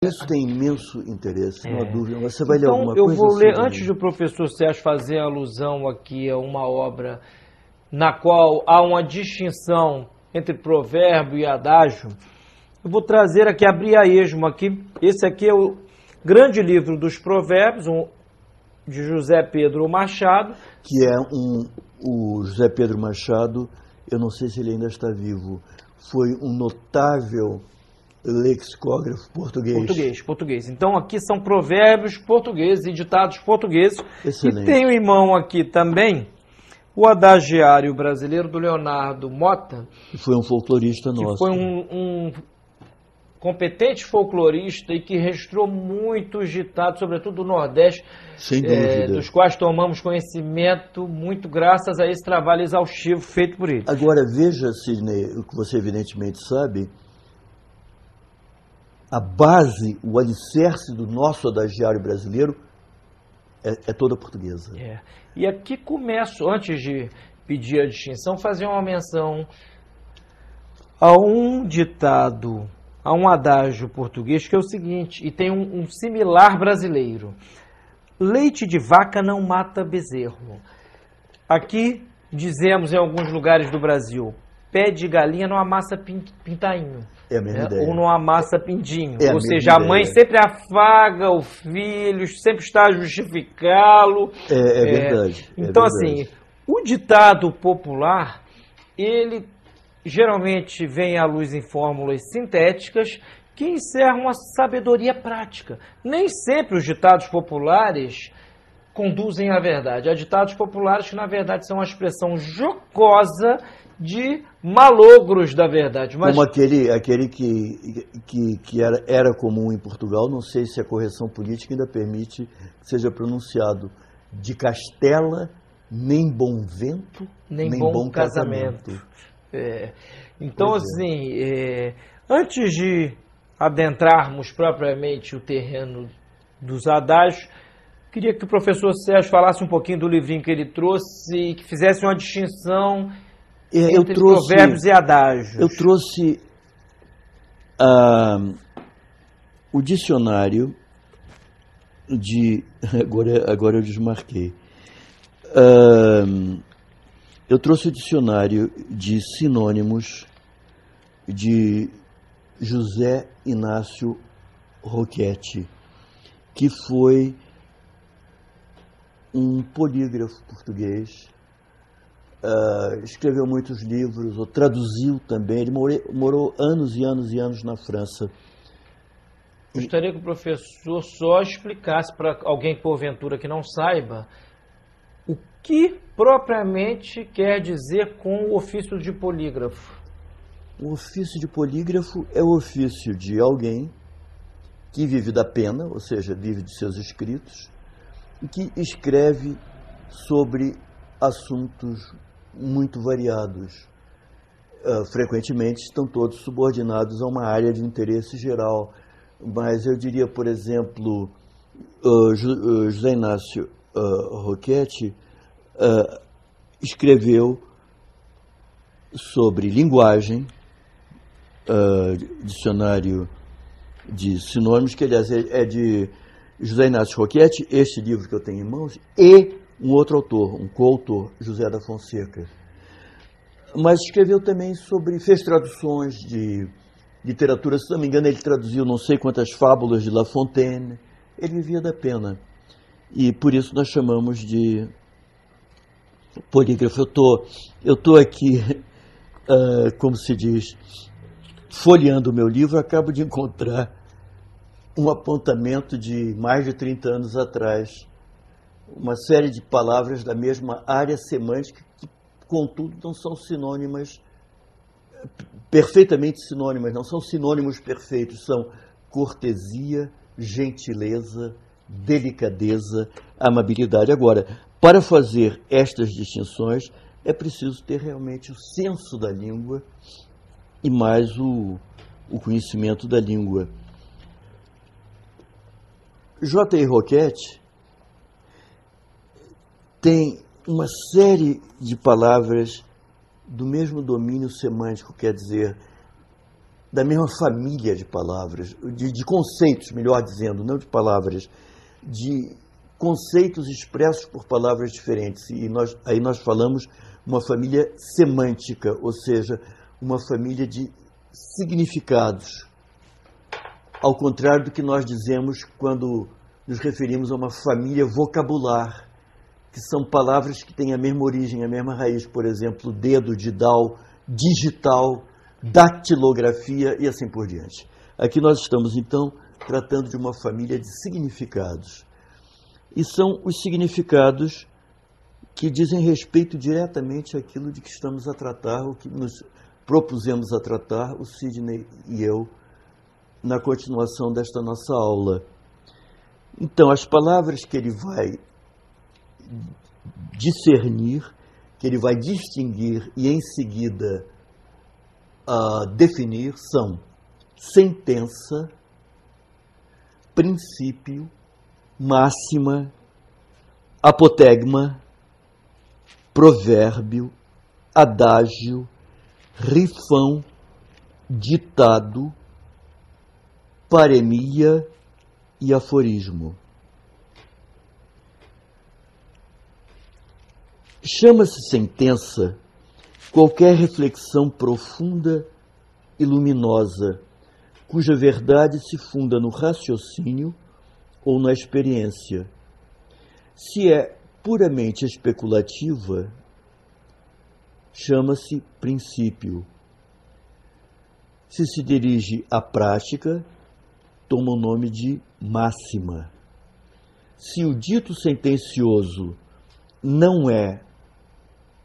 Isso tem imenso interesse, não há dúvida. Você vai ler Então, alguma eu coisa? vou ler, antes do professor Sérgio fazer alusão aqui a uma obra na qual há uma distinção entre provérbio e adágio, eu vou trazer aqui, abrir a esmo aqui. Esse aqui é o grande livro dos provérbios, de José Pedro Machado. Que é o José Pedro Machado, eu não sei se ele ainda está vivo, foi um notável lexicógrafo português. Português. Então aqui são provérbios portugueses e ditados portugueses. Excelente. E tenho em mão aqui também o Adagiário Brasileiro do Leonardo Mota. Que foi um folclorista que nosso. Foi um competente folclorista e que registrou muitos ditados, sobretudo do Nordeste, sem dúvida, dos quais tomamos conhecimento muito graças a esse trabalho exaustivo feito por ele. Agora veja, Sidney, o que você evidentemente sabe, a base, o alicerce do nosso adagiário brasileiro é toda portuguesa. E aqui começo, antes de pedir a distinção, fazer uma menção a um ditado, a um adágio português, que é o seguinte, e tem um similar brasileiro. Leite de vaca não mata bezerro. Aqui dizemos em alguns lugares do Brasil, pé de galinha não amassa pintainho. É a mesma ideia. Ou não amassa pintinho. É Ou seja, a mãe sempre afaga o filho, sempre está a justificá-lo. É verdade. Então, verdade. assim, o ditado popular, ele geralmente vem à luz em fórmulas sintéticas que encerram uma sabedoria prática. Nem sempre os ditados populares conduzem à verdade. Há ditados populares que, na verdade, são uma expressão jocosa de malogros da verdade. Mas... Como aquele que era comum em Portugal, não sei se a correção política ainda permite que seja pronunciado, de Castela, nem bom vento, nem bom casamento. Então, assim, antes de adentrarmos propriamente o terreno dos adágios, queria que o professor Sérgio falasse um pouquinho do livrinho que ele trouxe e que fizesse uma distinção entre provérbios e adágios. Eu trouxe o dicionário de... Agora eu desmarquei. Eu trouxe o dicionário de sinônimos de José Inácio Roquette, que foi um polígrafo português, escreveu muitos livros, ou traduziu também. Ele morou anos e anos e anos na França. Gostaria que o professor só explicasse para alguém, porventura, que não saiba, o que propriamente quer dizer com o ofício de polígrafo. O ofício de polígrafo é o ofício de alguém que vive da pena, ou seja, vive de seus escritos, e que escreve sobre assuntos muito variados. Frequentemente estão todos subordinados a uma área de interesse geral, mas eu diria, por exemplo, José Inácio Roquette escreveu sobre linguagem, dicionário de sinônimos, que aliás é de José Inácio Roquette, este livro que eu tenho em mãos, e um outro autor, um coautor, José da Fonseca. Mas escreveu também fez traduções de literatura, se não me engano ele traduziu não sei quantas fábulas de La Fontaine. Ele vivia da pena. E por isso nós chamamos de polígrafo. Eu tô aqui, como se diz, folheando o meu livro, acabo de encontrar um apontamento de mais de 30 anos atrás, uma série de palavras da mesma área semântica que, contudo, não são sinônimas, perfeitamente sinônimas, não são sinônimos perfeitos, são cortesia, gentileza, delicadeza, amabilidade. Agora, para fazer estas distinções, é preciso ter realmente o senso da língua e mais o conhecimento da língua. J.I. Roquette tem uma série de palavras do mesmo domínio semântico, quer dizer, da mesma família de palavras, de conceitos, melhor dizendo, não de palavras, de conceitos expressos por palavras diferentes. E aí nós falamos uma família semântica, ou seja, uma família de significados, ao contrário do que nós dizemos quando nos referimos a uma família vocabular, que são palavras que têm a mesma origem, a mesma raiz, por exemplo, dedo, didal, digital, dactilografia e assim por diante. Aqui nós estamos, então, tratando de uma família de significados. E são os significados que dizem respeito diretamente àquilo de que estamos a tratar, o que nos propusemos a tratar, o Sidney e eu, na continuação desta nossa aula. Então, as palavras que ele vai discernir, que ele vai distinguir e, em seguida, definir são sentença, princípio, máxima, apotegma, provérbio, adágio, rifão, ditado, paremia e aforismo. Chama-se sentença qualquer reflexão profunda e luminosa, cuja verdade se funda no raciocínio ou na experiência. Se é puramente especulativa, chama-se princípio. Se se dirige à prática, toma o nome de máxima. Se o dito sentencioso não é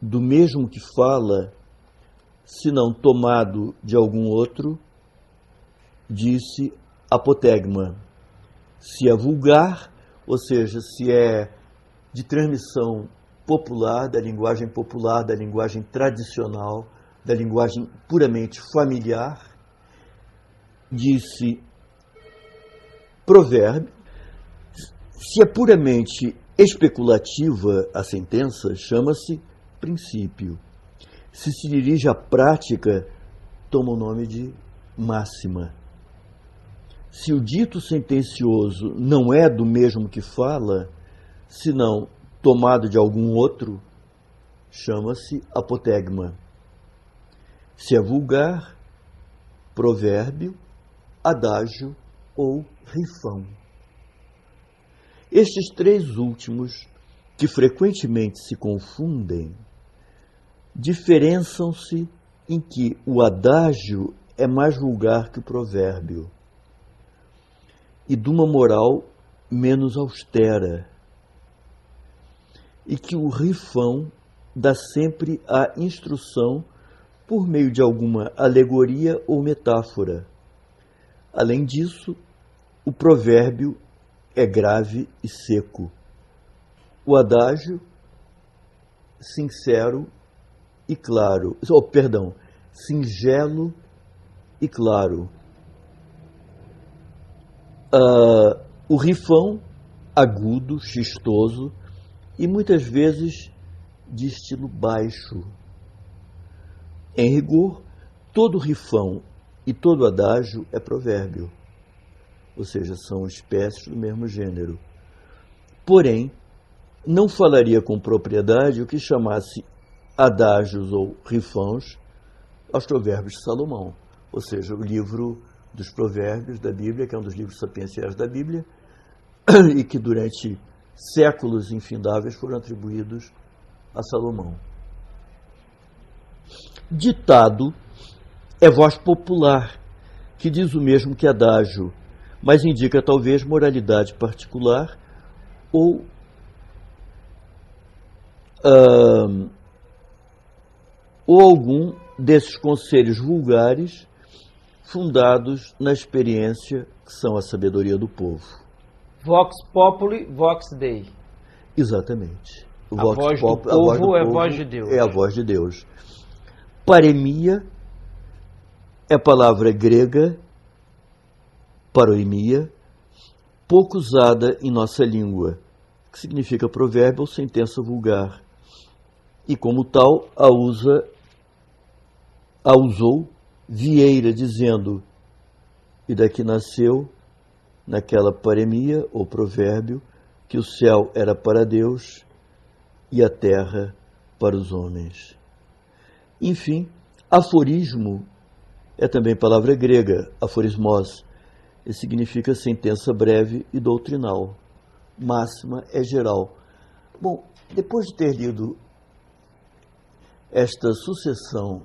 do mesmo que fala, senão tomado de algum outro, disse apotegma. Se é vulgar, ou seja, se é de transmissão popular, da linguagem tradicional, da linguagem puramente familiar, disse provérbio. Se é puramente especulativa a sentença, chama-se princípio. Se se dirige à prática, toma o nome de máxima. Se o dito sentencioso não é do mesmo que fala, senão tomado de algum outro, chama-se apotegma. Se é vulgar, provérbio, adágio ou rifão. Estes três últimos, que frequentemente se confundem, diferenciam-se em que o adágio é mais vulgar que o provérbio e de uma moral menos austera, e que o rifão dá sempre a instrução por meio de alguma alegoria ou metáfora. Além disso, o provérbio é grave e seco. O adágio, sincero e claro. Singelo e claro. O rifão, agudo, chistoso e muitas vezes de estilo baixo. Em rigor, todo rifão e todo adágio é provérbio, ou seja, são espécies do mesmo gênero. Porém, não falaria com propriedade o que chamasse adágios ou rifãos aos provérbios de Salomão, ou seja, o livro dos provérbios da Bíblia, que é um dos livros sapienciais da Bíblia, e que durante séculos infindáveis foram atribuídos a Salomão. Ditado é voz popular, que diz o mesmo que adágio, mas indica talvez moralidade particular ou algum desses conselhos vulgares fundados na experiência, que são a sabedoria do povo. Vox populi, vox dei. Exatamente. A voz do povo é a voz de Deus. É a voz de Deus. Paremia é palavra grega, paroimia, pouco usada em nossa língua, que significa provérbio ou sentença vulgar. E como tal, a usou Vieira dizendo: e daqui nasceu, naquela paremia, ou provérbio, que o céu era para Deus e a terra para os homens. Enfim, aforismo é também palavra grega, aforismos, e significa sentença breve e doutrinal. Máxima é geral. Bom, depois de ter lido esta sucessão,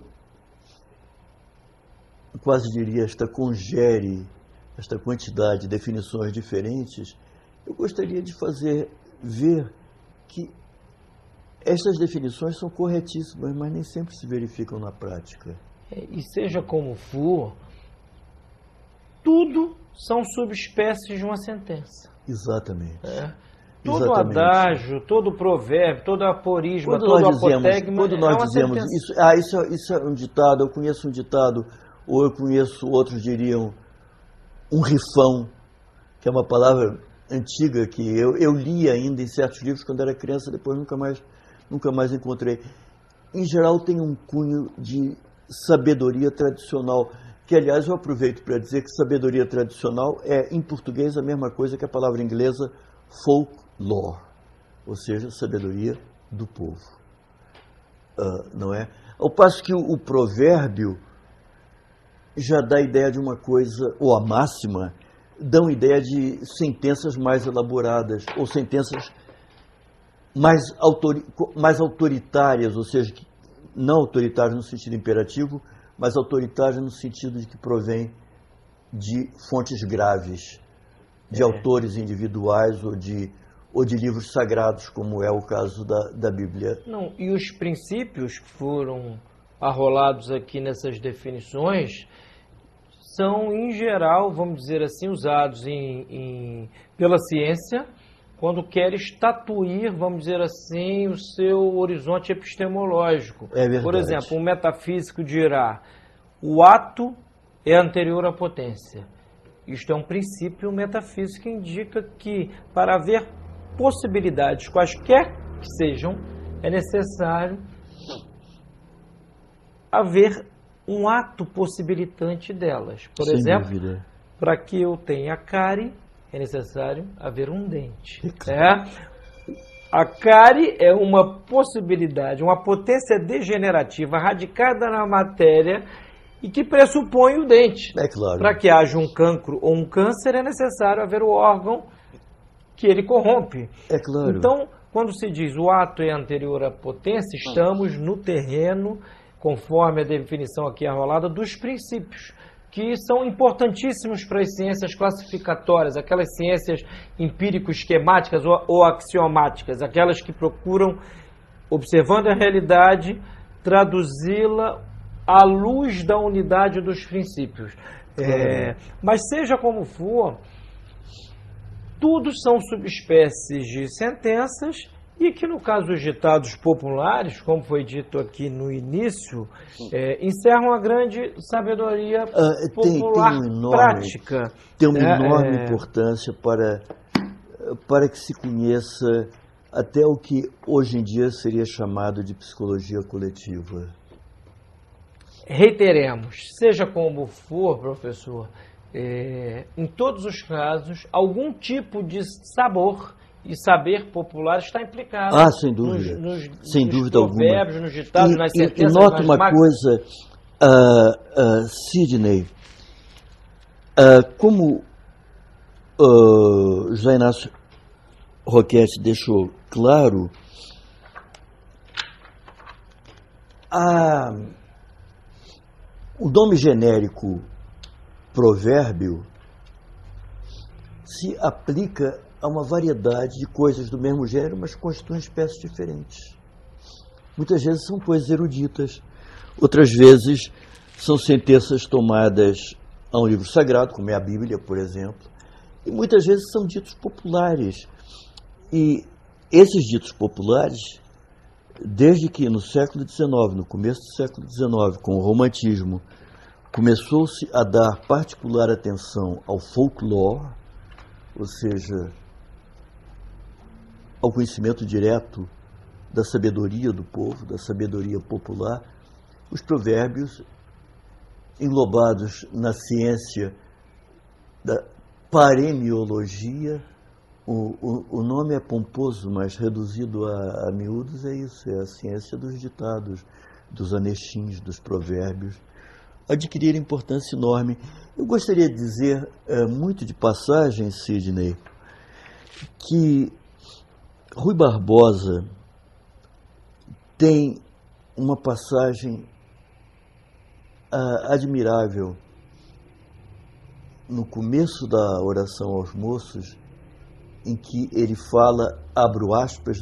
quase diria esta congere, esta quantidade de definições diferentes, eu gostaria de fazer ver que estas definições são corretíssimas, mas nem sempre se verificam na prática. E seja como for, tudo são subespécies de uma sentença. Exatamente. Todo Exatamente. Adágio, todo provérbio, todo aforismo, Quando todo nós apotegma dizemos isso é um ditado, eu conheço um ditado, ou eu conheço, outros diriam, um rifão, que é uma palavra antiga que eu li ainda em certos livros quando era criança, depois nunca mais encontrei. Em geral tem um cunho de sabedoria tradicional, que aliás eu aproveito para dizer que sabedoria tradicional é em português a mesma coisa que a palavra inglesa folklore, ou seja, sabedoria do povo. Não é? Ao passo que o provérbio já dá ideia de uma coisa, ou a máxima, dão ideia de sentenças mais elaboradas, ou sentenças mais autoritárias, ou seja, não autoritárias no sentido imperativo, mas autoritárias no sentido de que provém de fontes graves, de autores individuais ou de livros sagrados, como é o caso da Bíblia. Não, e os princípios que foram arrolados aqui nessas definições são, em geral, vamos dizer assim, usados pela ciência quando quer estatuir, vamos dizer assim, o seu horizonte epistemológico. É verdade. Por exemplo, um metafísico dirá: o ato é anterior à potência. Isto é um princípio metafísico que indica que, para haver possibilidades, quaisquer que sejam, é necessário haver um ato possibilitante delas. Por Sem exemplo, dúvida. para que eu tenha cárie, é necessário haver um dente. A cárie é uma possibilidade, uma potência degenerativa radicada na matéria e que pressupõe o dente. É claro. Para que haja um cancro ou um câncer, é necessário haver o órgão que ele corrompe. É claro. Então, quando se diz o ato é anterior à potência, estamos no terreno, conforme a definição aqui arrolada, dos princípios, que são importantíssimos para as ciências classificatórias, aquelas ciências empírico-esquemáticas ou axiomáticas, aquelas que procuram, observando a realidade, traduzi-la à luz da unidade dos princípios. Mas seja como for, tudo são subespécies de sentenças e que, no caso dos ditados populares, como foi dito aqui no início, encerram a grande sabedoria popular prática. Tem uma enorme importância para que se conheça até o que hoje em dia seria chamado de psicologia coletiva. Reiteremos, seja como for, professor, em todos os casos, algum tipo de sabor e saber popular está implicado sem dúvida. nos alguma. provérbios, nos ditados, nas sentenças, e nota nas uma máximas. coisa, Sidney, como José Inácio Roquette deixou claro, o nome genérico provérbio se aplica a uma variedade de coisas do mesmo gênero, mas constituem espécies diferentes. Muitas vezes são coisas eruditas, outras vezes são sentenças tomadas a um livro sagrado, como é a Bíblia, por exemplo, e muitas vezes são ditos populares. E esses ditos populares, desde que no século XIX, no começo do século XIX, com o romantismo, começou-se a dar particular atenção ao folclore, ou seja, ao conhecimento direto da sabedoria do povo, da sabedoria popular, os provérbios englobados na ciência da paremiologia. O nome é pomposo, mas reduzido a miúdos é isso, é a ciência dos ditados, dos anexins, dos provérbios, adquirir importância enorme. Eu gostaria de dizer, muito de passagem, Sidney, que Rui Barbosa tem uma passagem admirável no começo da oração aos moços, em que ele fala, abro aspas,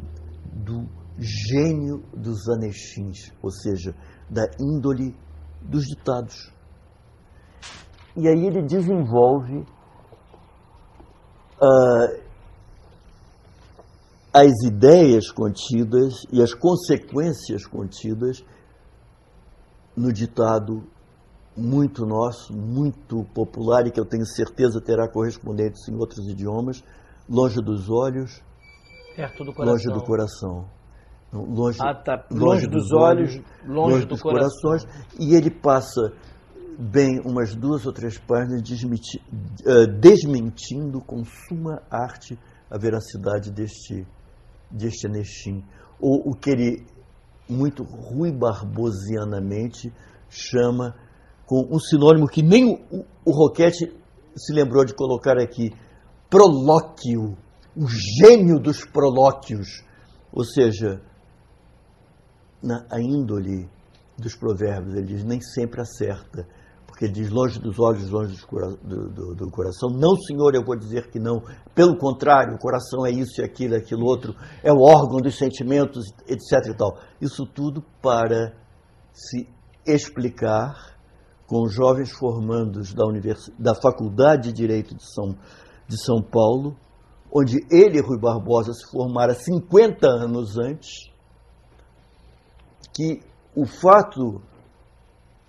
do gênio dos anexins, ou seja, da índole dos ditados. E aí ele desenvolve as ideias contidas e as consequências contidas no ditado muito nosso, muito popular, e que eu tenho certeza terá correspondentes em outros idiomas: longe dos olhos, perto do coração. Longe do coração. Longe dos olhos, longe dos corações. E ele passa bem umas 2 ou 3 páginas desmentindo com suma arte a veracidade deste anexim, ou o que ele muito Rui Barbosianamente chama, com um sinônimo que nem o Roquette se lembrou de colocar aqui, prolóquio, o gênio dos prolóquios, ou seja, a índole dos provérbios. Ele diz, nem sempre acerta, porque ele diz, longe dos olhos, longe do coração. Não, senhor, eu vou dizer que não. Pelo contrário, o coração é isso e aquilo outro, é o órgão dos sentimentos, etc. e tal. Isso tudo para se explicar com jovens formandos da Faculdade de Direito de São Paulo, onde ele, Rui Barbosa, se formara 50 anos antes, que o fato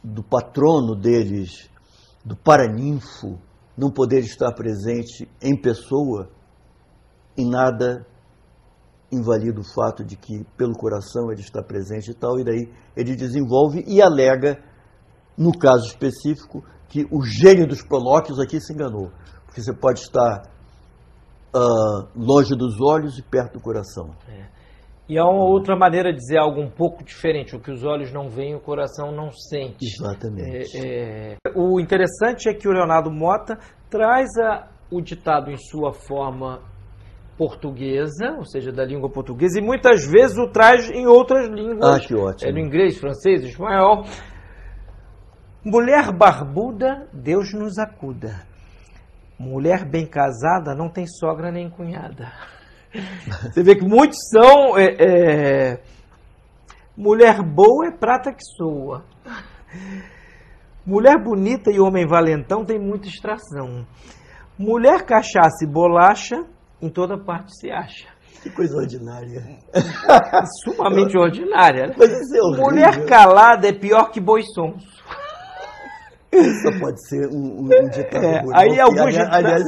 do patrono deles, do paraninfo, não poder estar presente em pessoa, em nada invalida o fato de que pelo coração ele está presente e tal, e daí ele desenvolve e alega, no caso específico, que o gênio dos prolóquios aqui se enganou, porque você pode estar longe dos olhos e perto do coração. E há uma outra maneira de dizer algo um pouco diferente. O que os olhos não veem, o coração não sente. Exatamente. O interessante é que o Leonardo Mota traz o ditado em sua forma portuguesa, ou seja, da língua portuguesa, e muitas vezes o traz em outras línguas. Que ótimo. No inglês, francês, espanhol. Mulher barbuda, Deus nos acuda. Mulher bem casada não tem sogra nem cunhada. Você vê que muitos são... mulher boa é prata que soa. Mulher bonita e homem valentão tem muita extração. Mulher cachaça e bolacha, em toda parte se acha. Que coisa ordinária. Sumamente ordinária. Né? Mas isso é horrível. Mulher calada é pior que boi sonso. Isso pode ser um ditado. Aí alguns aliás,